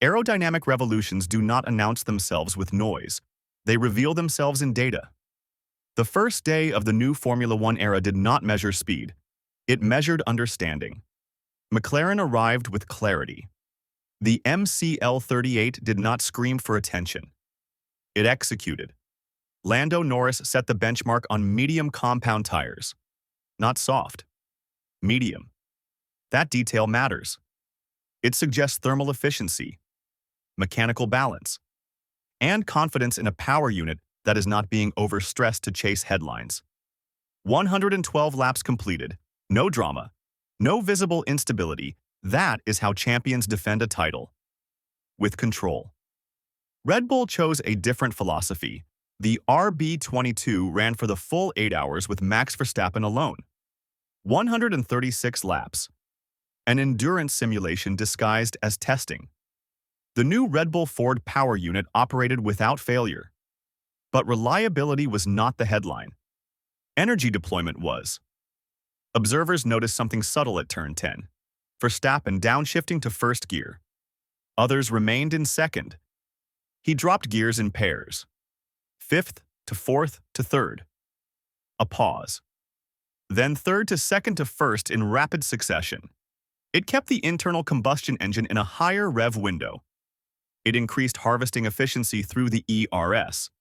Aerodynamic revolutions do not announce themselves with noise. They reveal themselves in data. The first day of the new Formula One era did not measure speed. It measured understanding. McLaren arrived with clarity. The MCL38 did not scream for attention. It executed. Lando Norris set the benchmark on medium compound tires. Not soft. Medium. That detail matters. It suggests thermal efficiency, mechanical balance, and confidence in a power unit that is not being overstressed to chase headlines. 112 laps completed. No drama. No visible instability. That is how champions defend a title. With control. Red Bull chose a different philosophy. The RB22 ran for the full 8 hours with Max Verstappen alone. 136 laps. An endurance simulation disguised as testing. The new Red Bull Ford power unit operated without failure. But reliability was not the headline. Energy deployment was. Observers noticed something subtle at turn 10. Verstappen downshifting to first gear. Others remained in second. He dropped gears in pairs. Fifth to fourth to third. A pause. Then third to second to first in rapid succession. It kept the internal combustion engine in a higher rev window. It increased harvesting efficiency through the ERS.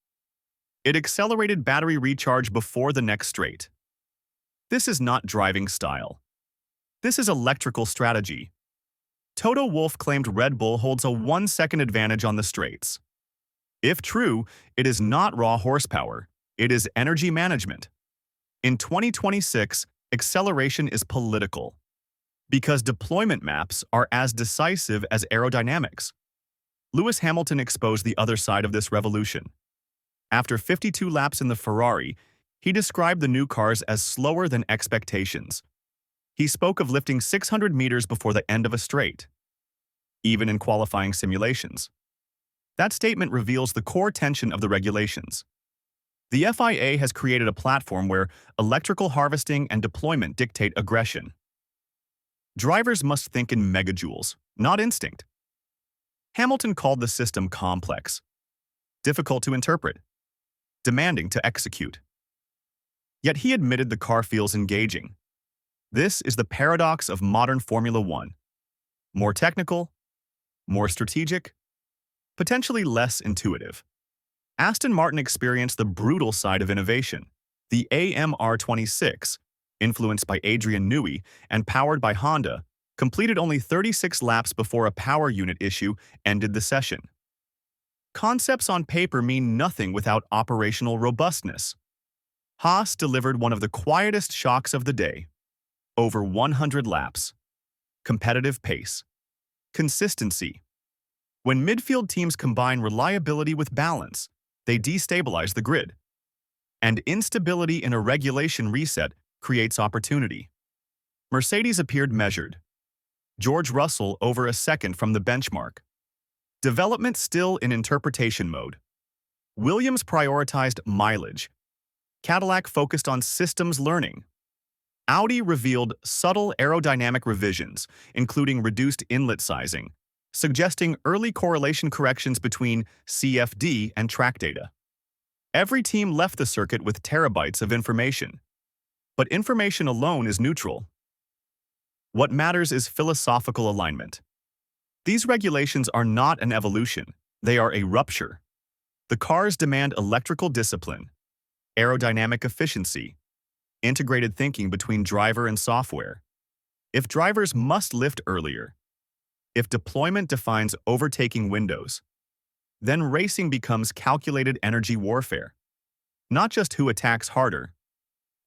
It accelerated battery recharge before the next straight. This is not driving style. This is electrical strategy. Toto Wolff claimed Red Bull holds a 1-second advantage on the straights. If true, it is not raw horsepower, it is energy management. In 2026, acceleration is political. Because deployment maps are as decisive as aerodynamics. Lewis Hamilton exposed the other side of this revolution. After 52 laps in the Ferrari, he described the new cars as slower than expectations. He spoke of lifting 600 meters before the end of a straight, even in qualifying simulations. That statement reveals the core tension of the regulations. The FIA has created a platform where electrical harvesting and deployment dictate aggression. Drivers must think in megajoules, not instinct. Hamilton called the system complex, difficult to interpret, demanding to execute. Yet he admitted the car feels engaging. This is the paradox of modern Formula One. More technical, more strategic, potentially less intuitive. Aston Martin experienced the brutal side of innovation. The AMR26, influenced by Adrian Newey and powered by Honda, completed only 36 laps before a power unit issue ended the session. Concepts on paper mean nothing without operational robustness. Haas delivered one of the quietest shocks of the day. Over 100 laps. Competitive pace. Consistency. When midfield teams combine reliability with balance, they destabilize the grid. And instability in a regulation reset creates opportunity. Mercedes appeared measured. George Russell over a second from the benchmark. Development still in interpretation mode. Williams prioritized mileage. Cadillac focused on systems learning. Audi revealed subtle aerodynamic revisions, including reduced inlet sizing, suggesting early correlation corrections between CFD and track data. Every team left the circuit with terabytes of information. But information alone is neutral. What matters is philosophical alignment. These regulations are not an evolution, they are a rupture. The cars demand electrical discipline, aerodynamic efficiency, integrated thinking between driver and software. If drivers must lift earlier, if deployment defines overtaking windows, then racing becomes calculated energy warfare. Not just who attacks harder,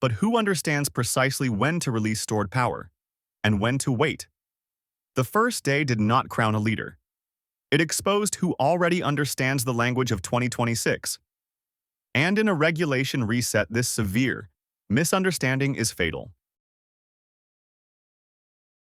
but who understands precisely when to release stored power and when to wait. The first day did not crown a leader. It exposed who already understands the language of 2026. And in a regulation reset this severe, misunderstanding is fatal.